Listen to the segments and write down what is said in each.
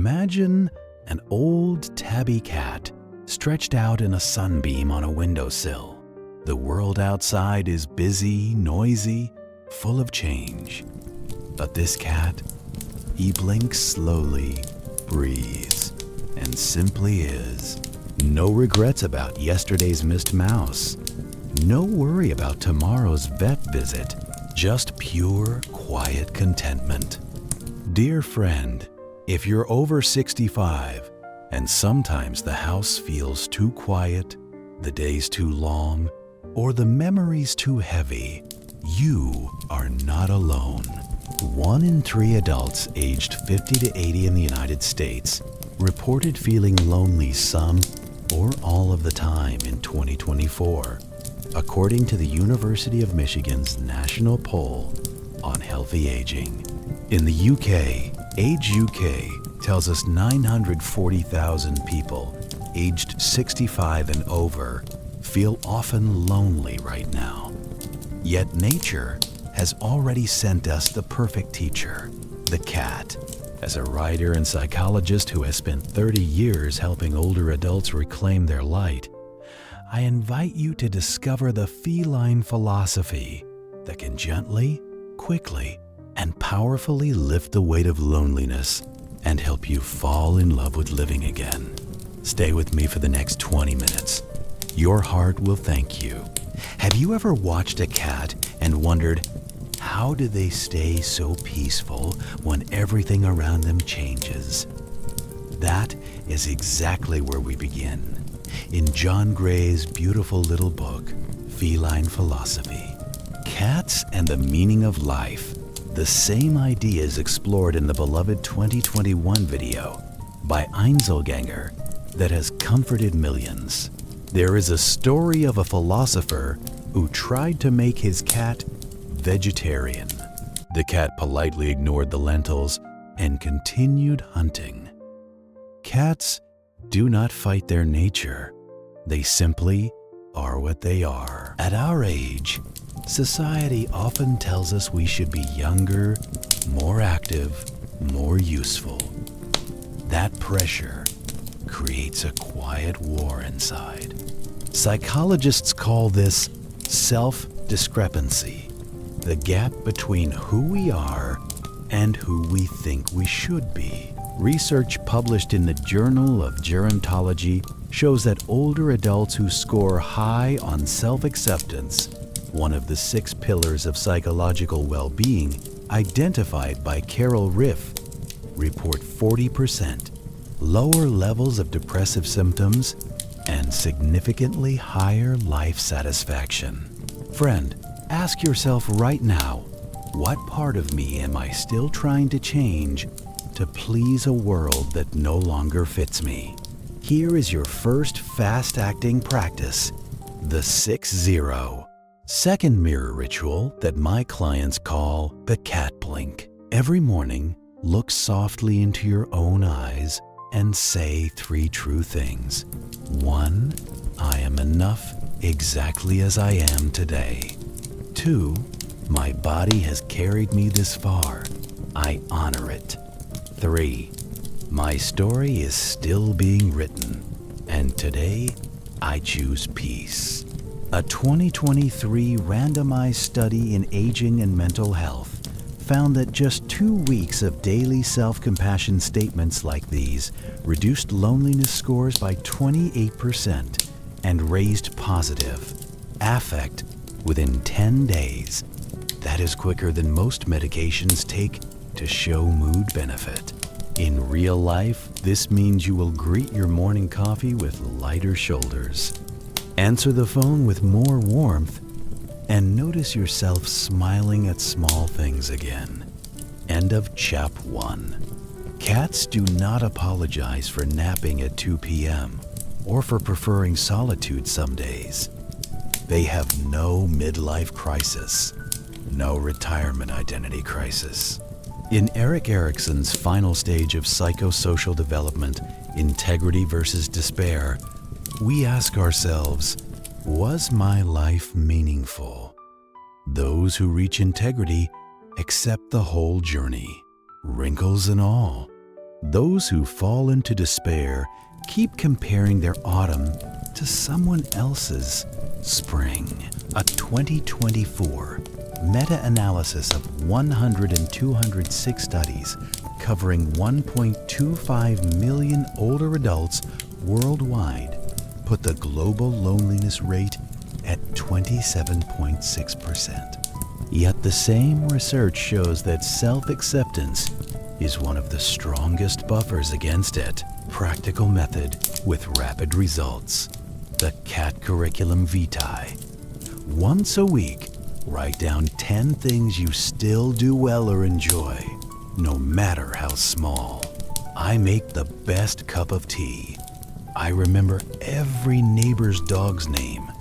Imagine an old tabby cat stretched out in a sunbeam on a windowsill. The world outside is busy, noisy, full of change. But this cat, he blinks slowly, breathes, and simply is. No regrets about yesterday's missed mouse. No worry about tomorrow's vet visit. Just pure, quiet contentment. Dear friend, if you're over 65 and sometimes the house feels too quiet, the days too long, or the memories too heavy, you are not alone. 1 in 3 adults aged 50 to 80 in the United States reported feeling lonely some or all of the time in 2024, according to the University of Michigan's national poll on healthy aging. In the UK, Age UK tells us 940,000 people aged 65 and over feel often lonely right now. Yet nature has already sent us the perfect teacher, the cat. As a writer and psychologist who has spent 30 years helping older adults reclaim their light, I invite you to discover the feline philosophy that can gently, quickly, and powerfully lift the weight of loneliness and help you fall in love with living again. Stay with me for the next 20 minutes. Your heart will thank you. Have you ever watched a cat and wondered, how do they stay so peaceful when everything around them changes? That is exactly where we begin. In John Gray's beautiful little book, Feline Philosophy. Cats and the Meaning of Life. The same ideas explored in the beloved 2021 video by Einzelgänger that has comforted millions. There is a story of a philosopher who tried to make his cat vegetarian. The cat politely ignored the lentils and continued hunting. Cats do not fight their nature. They simply are what they are. At our age, society often tells us we should be younger, more active, more useful. That pressure creates a quiet war inside. Psychologists call this self-discrepancy, the gap between who we are and who we think we should be. Research published in the Journal of Gerontology shows that older adults who score high on self-acceptance, one of the 6 pillars of psychological well-being identified by Carol Riff, report 40% lower levels of depressive symptoms and significantly higher life satisfaction. Friend, ask yourself right now, what part of me am I still trying to change to please a world that no longer fits me? Here is your first fast-acting practice, the 6-0. Second mirror ritual that my clients call the cat blink. Every morning, look softly into your own eyes and say 3 true things. 1, I am enough exactly as I am today. 2, my body has carried me this far. I honor it. 3, my story is still being written, and today I choose peace. A 2023 randomized study in aging and mental health found that just 2 weeks of daily self-compassion statements like these reduced loneliness scores by 28% and raised positive affect within 10 days. That is quicker than most medications take to show mood benefit. In real life, this means you will greet your morning coffee with lighter shoulders, answer the phone with more warmth, and notice yourself smiling at small things again. End of Chap 1. Cats do not apologize for napping at 2 p.m. or for preferring solitude some days. They have no midlife crisis, no retirement identity crisis. In Erik Erikson's final stage of psychosocial development, Integrity versus Despair, we ask ourselves, was my life meaningful? Those who reach integrity accept the whole journey, wrinkles and all. Those who fall into despair keep comparing their autumn to someone else's spring. A 2024 meta-analysis of 100 and 206 studies covering 1.25 million older adults worldwide put the global loneliness rate at 27.6%. Yet the same research shows that self-acceptance is one of the strongest buffers against it. Practical method with rapid results. The CAT Curriculum Vitae. Once a week, write down 10 things you still do well or enjoy, no matter how small. I make the best cup of tea. I remember every neighbor's dog's name.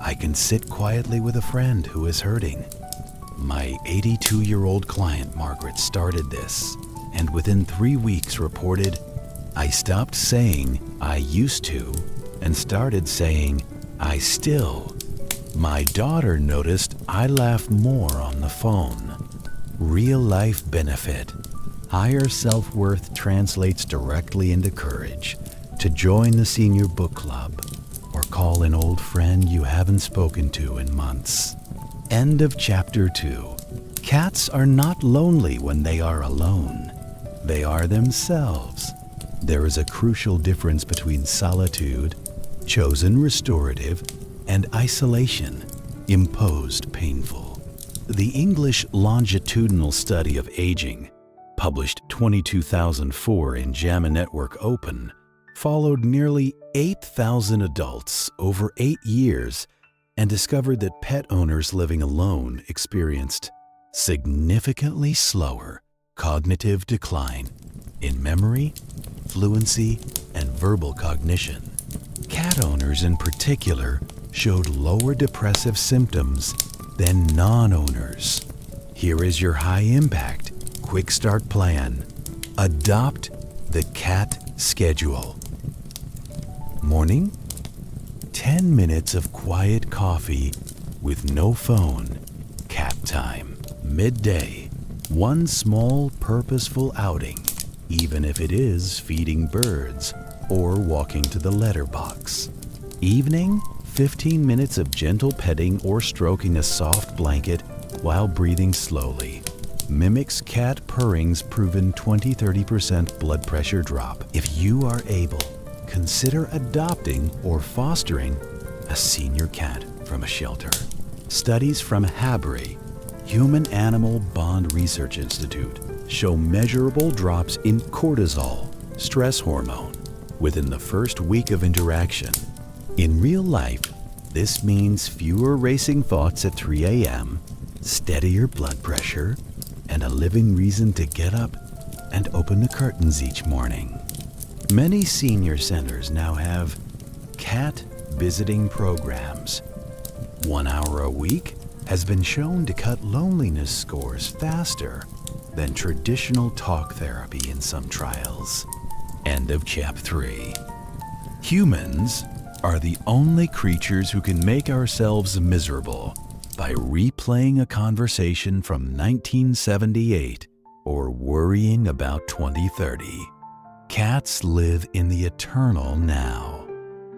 I can sit quietly with a friend who is hurting. My 82-year-old client, Margaret, started this, and within 3 weeks reported, I stopped saying I used to and started saying I still. My daughter noticed I laugh more on the phone. Real-life benefit. Higher self-worth translates directly into courage to join the senior book club or call an old friend you haven't spoken to in months. End of chapter 2. Cats are not lonely when they are alone. They are themselves. There is a crucial difference between solitude, chosen restorative, and isolation, imposed painful. The English longitudinal study of aging, published 2004 in JAMA Network Open, followed nearly 8,000 adults over 8 years and discovered that pet owners living alone experienced significantly slower cognitive decline in memory, fluency, and verbal cognition. Cat owners in particular showed lower depressive symptoms than non-owners. Here is your high-impact, quick start plan. Adopt the CAT schedule. Morning, 10 minutes of quiet coffee with no phone, cat time. Midday, one small purposeful outing, even if it is feeding birds or walking to the letterbox. Evening, 15 minutes of gentle petting or stroking a soft blanket while breathing slowly. Mimics cat purring's proven 20-30% blood pressure drop. If you are able, consider adopting or fostering a senior cat from a shelter. Studies from HABRI, Human Animal Bond Research Institute, show measurable drops in cortisol, stress hormone, within the first week of interaction. In real life, this means fewer racing thoughts at 3 a.m., steadier blood pressure, and a living reason to get up and open the curtains each morning. Many senior centers now have cat visiting programs. 1 hour a week has been shown to cut loneliness scores faster than traditional talk therapy in some trials. End of chapter 3. Humans are the only creatures who can make ourselves miserable by replaying a conversation from 1978 or worrying about 2030. Cats live in the eternal now.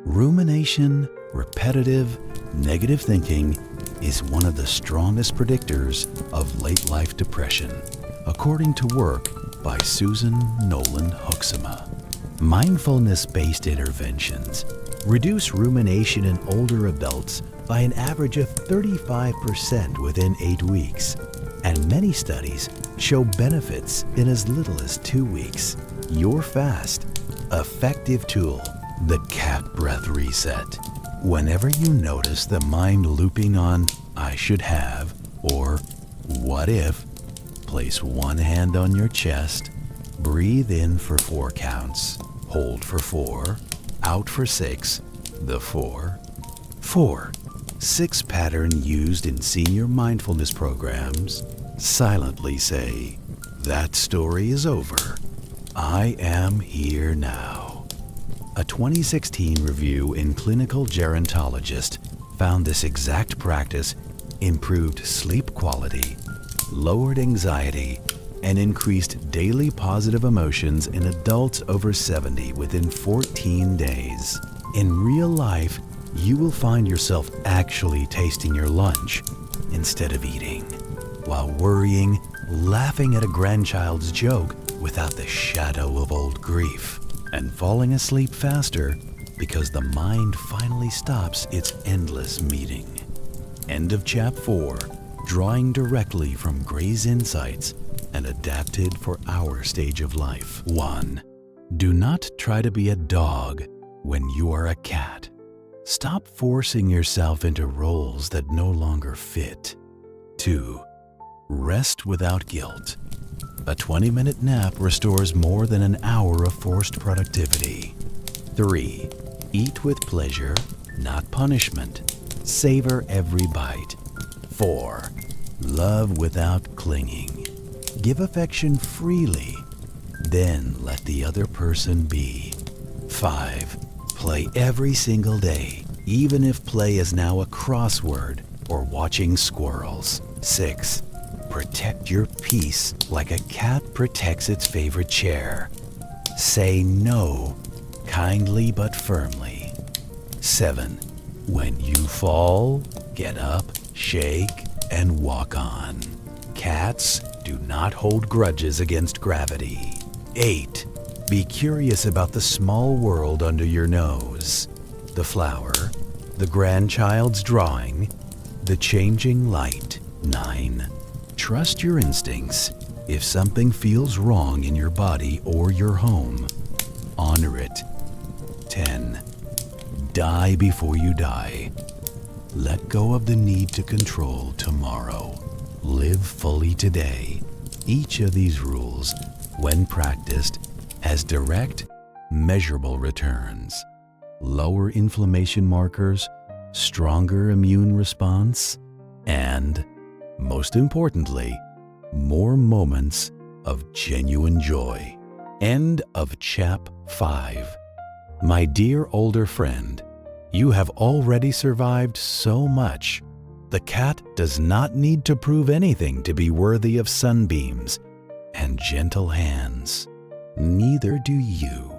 Rumination, repetitive, negative thinking is one of the strongest predictors of late-life depression, according to work by Susan Nolan Hoeksema. Mindfulness-based interventions reduce rumination in older adults by an average of 35% within 8 weeks, and many studies show benefits in as little as 2 weeks. Your fast, effective tool, the cat breath reset. Whenever you notice the mind looping on "I should have" or "what if," place one hand on your chest, breathe in for 4 counts, hold for 4, out for 6, the 4. 4. 6 pattern used in senior mindfulness programs. Silently say, "That story is over. I am here now." A 2016 review in Clinical Gerontologist found this exact practice improved sleep quality, lowered anxiety, and increased daily positive emotions in adults over 70 within 14 days. In real life, you will find yourself actually tasting your lunch instead of eating, while worrying, laughing at a grandchild's joke without the shadow of old grief, and falling asleep faster because the mind finally stops its endless meeting. End of Chap 4, drawing directly from Gray's insights and adapted for our stage of life. 1. Do not try to be a dog when you are a cat. Stop forcing yourself into roles that no longer fit. 2. Rest without guilt. A 20-minute nap restores more than an hour of forced productivity. 3. Eat with pleasure, not punishment. Savor every bite. 4. Love without clinging. Give affection freely, then let the other person be. 5. Play every single day, even if play is now a crossword or watching squirrels. 6. Protect your peace like a cat protects its favorite chair. Say no, kindly but firmly. 7. When you fall, get up, shake, and walk on. Cats do not hold grudges against gravity. 8. Be curious about the small world under your nose. The flower, the grandchild's drawing, the changing light. 9. Trust your instincts. If something feels wrong in your body or your home, honor it. 10. Die before you die. Let go of the need to control tomorrow. Live fully today. Each of these rules, when practiced, has direct, measurable returns. Lower inflammation markers, stronger immune response, and, most importantly, more moments of genuine joy. End of Chap 5. My dear older friend, you have already survived so much. The cat does not need to prove anything to be worthy of sunbeams and gentle hands. Neither do you.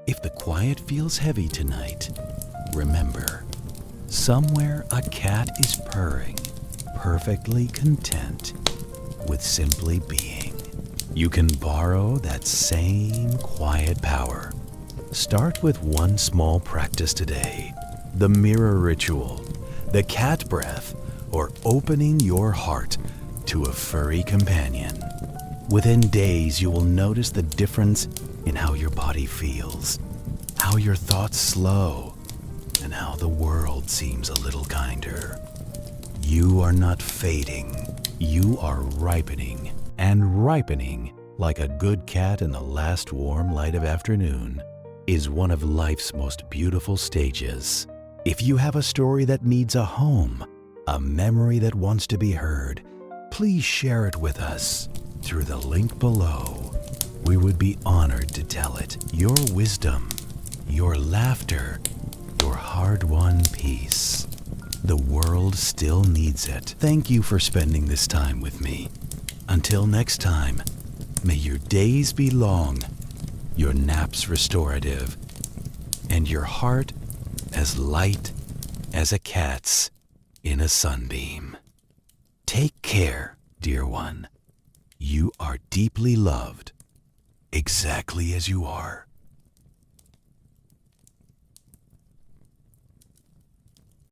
If the quiet feels heavy tonight, remember, somewhere a cat is purring, perfectly content with simply being. You can borrow that same quiet power. Start with one small practice today: the mirror ritual, the cat breath, or opening your heart to a furry companion. Within days, you will notice the difference in how your body feels, how your thoughts slow, and how the world seems a little kinder. You are not fading, you are ripening, and ripening like a good cat in the last warm light of afternoon is one of life's most beautiful stages. If you have a story that needs a home, a memory that wants to be heard, please share it with us through the link below. We would be honored to tell it. Your wisdom, your laughter, your hard-won peace. The world still needs it. Thank you for spending this time with me. Until next time, may your days be long, your naps restorative, and your heart as light as a cat's in a sunbeam. Take care, dear one. You are deeply loved, exactly as you are.